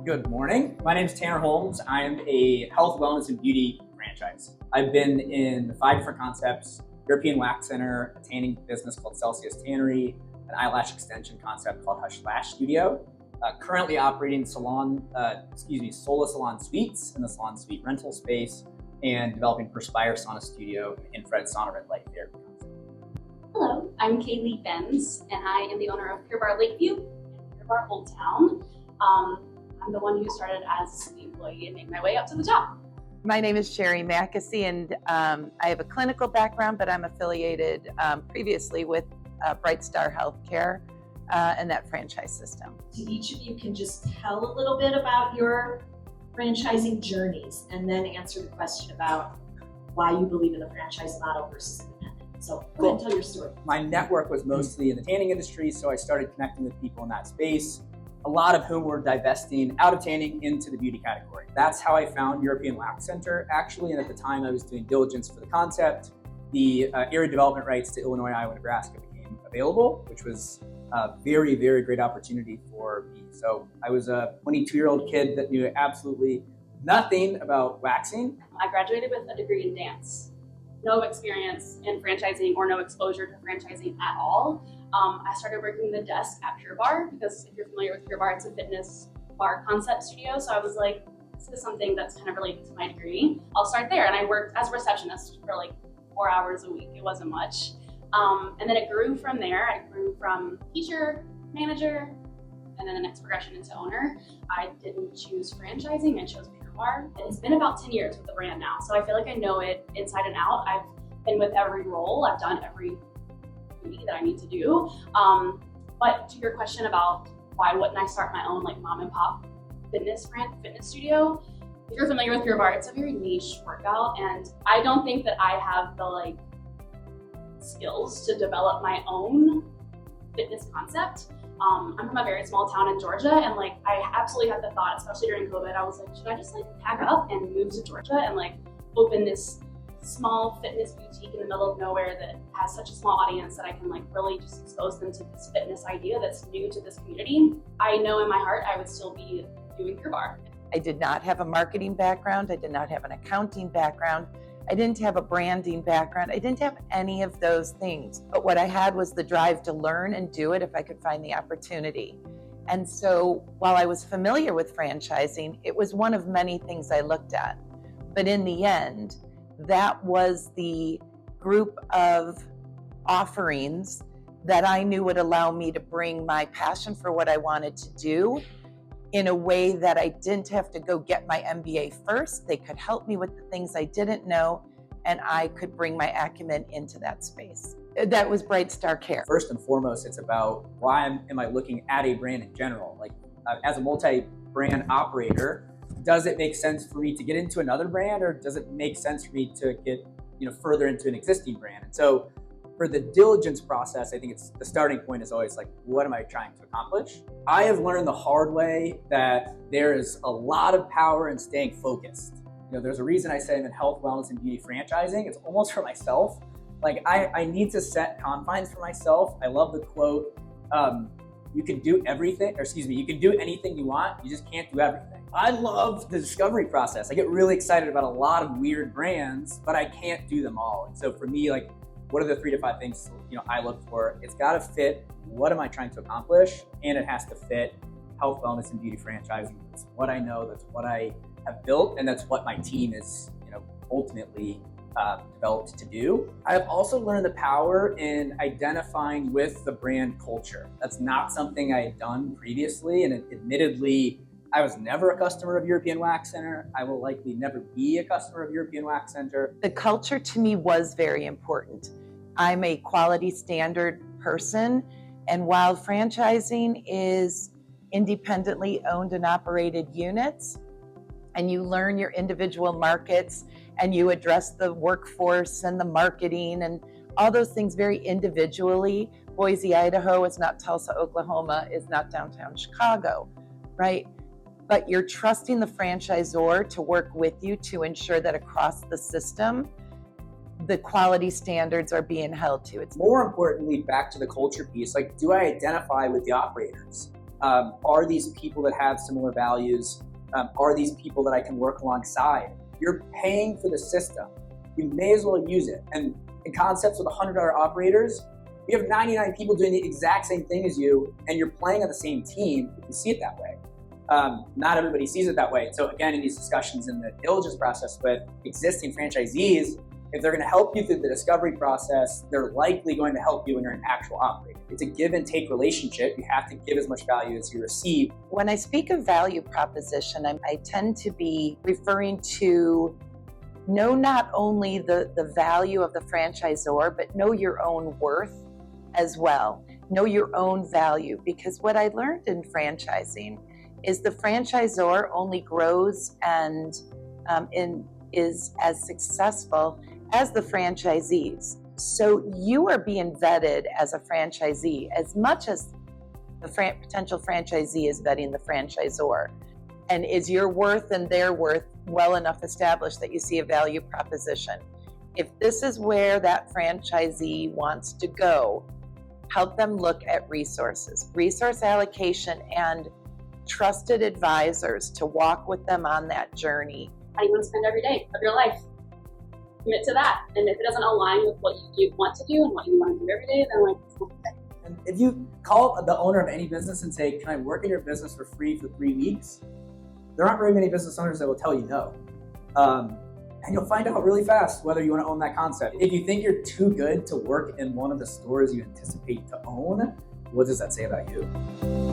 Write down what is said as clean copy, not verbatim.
Good morning. My name is Tanner Holmes. I am a health, wellness, and beauty franchise. I've been in 5 different concepts: European Wax Center, a tanning business called Celsius Tannery, an eyelash extension concept called Hush Lash Studio. Currently operating Sola Salon Suites in the salon suite rental space, and developing Perspire Sauna Studio and Infrared Sauna Red Light Therapy concept. Hello, I'm Kaylee Benz, and I am the owner of Pure Barre Lakeview and Pure Barre Old Town. I'm the one who started as the employee and made my way up to the top. My name is Sherry Mackesy, and I have a clinical background, but I'm affiliated previously with Bright Star Healthcare and that franchise system. Each of you can just tell a little bit about your franchising journeys and then answer the question about why you believe in the franchise model versus independent. So go ahead and tell your story. My network was mostly in the tanning industry, so I started connecting with people in that space, a lot of whom were divesting out of tanning into the beauty category. That's how I found European Wax Center, actually, and at the time I was doing diligence for the concept. The area development rights to Illinois, Iowa, Nebraska became available, which was a very, very great opportunity for me. So I was a 22-year-old kid that knew absolutely nothing about waxing. I graduated with a degree in dance. No experience in franchising or no exposure to franchising at all. I started working the desk at Pure Barre because if you're familiar with Pure Barre, it's a fitness bar concept studio. So I was like, this is something that's kind of related to my degree. I'll start there. And I worked as a receptionist for like 4 hours a week. It wasn't much. And then it grew from there. I grew from teacher, manager, and then the next progression into owner. I didn't choose franchising, I chose Pure Barre. And it's been about 10 years with the brand now. So I feel like I know it inside and out. I've been with every role. I've done every duty that I need to do. But to your question about why wouldn't I start my own like mom and pop fitness studio, if you're familiar with Pure Barre, it's a very niche workout, and I don't think that I have the like skills to develop my own fitness concept. I'm from a very small town in Georgia, and like I absolutely had the thought, especially during COVID, I was like, should I just like pack up and move to Georgia and like open this small fitness boutique in the middle of nowhere that has such a small audience that I can like really just expose them to this fitness idea that's new to this community. I know in my heart I would still be doing Pure Barre. I did not have a marketing background. I did not have an accounting background. I didn't have a branding background. I didn't have any of those things. But what I had was the drive to learn and do it if I could find the opportunity. And so while I was familiar with franchising, it was one of many things I looked at. But in the end, that was the group of offerings that I knew would allow me to bring my passion for what I wanted to do in a way that I didn't have to go get my MBA first. They could help me with the things I didn't know, and I could bring my acumen into that space. That was Bright Star Care. First and foremost, it's about why am I looking at a brand in general? Like as a multi-brand operator, does it make sense for me to get into another brand, or does it make sense for me to get further into an existing brand? And so for the diligence process, I think it's the starting point is always like, what am I trying to accomplish? I have learned the hard way that there is a lot of power in staying focused. There's a reason I say I'm in health, wellness, and beauty franchising. It's almost for myself. Like I need to set confines for myself. I love the quote, you can do anything you want, you just can't do everything. I love the discovery process. I get really excited about a lot of weird brands, but I can't do them all. And so for me, like, what are the 3 to 5 things I look for? It's got to fit what am I trying to accomplish, and it has to fit health, wellness, and beauty franchising. That's what I know, that's what I have built, and that's what my team is ultimately developed to do. I have also learned the power in identifying with the brand culture. That's not something I had done previously, and admittedly, I was never a customer of European Wax Center. I will likely never be a customer of European Wax Center. The culture to me was very important. I'm a quality standard person, and while franchising is independently owned and operated units, and you learn your individual markets, and you address the workforce and the marketing and all those things very individually. Boise, Idaho is not Tulsa, Oklahoma, is not downtown Chicago, right? But you're trusting the franchisor to work with you to ensure that across the system, the quality standards are being held to. It's more importantly, back to the culture piece, like, do I identify with the operators? Are these people that have similar values? Are these people that I can work alongside? You're paying for the system. You may as well use it. And in concepts with $100 operators, you have 99 people doing the exact same thing as you, and you're playing on the same team if you see it that way. Not everybody sees it that way. So again, in these discussions in the diligence process with existing franchisees, if they're going to help you through the discovery process, they're likely going to help you when you're an actual operator. It's a give and take relationship. You have to give as much value as you receive. When I speak of value proposition, I tend to be referring to know not only the value of the franchisor, but know your own worth as well. Know your own value, because what I learned in franchising is the franchisor only grows and is as successful as the franchisees. So you are being vetted as a franchisee as much as the potential franchisee is vetting the franchisor. And is your worth and their worth well enough established that you see a value proposition? If this is where that franchisee wants to go, help them look at resources, resource allocation, and trusted advisors to walk with them on that journey. How do you want to spend every day of your life? Commit to that. And if it doesn't align with what you want to do and what you want to do every day, then like, it's not okay. And if you call the owner of any business and say, can I work in your business for free for 3 weeks? There aren't very many business owners that will tell you no. And you'll find out really fast whether you want to own that concept. If you think you're too good to work in one of the stores you anticipate to own, what does that say about you?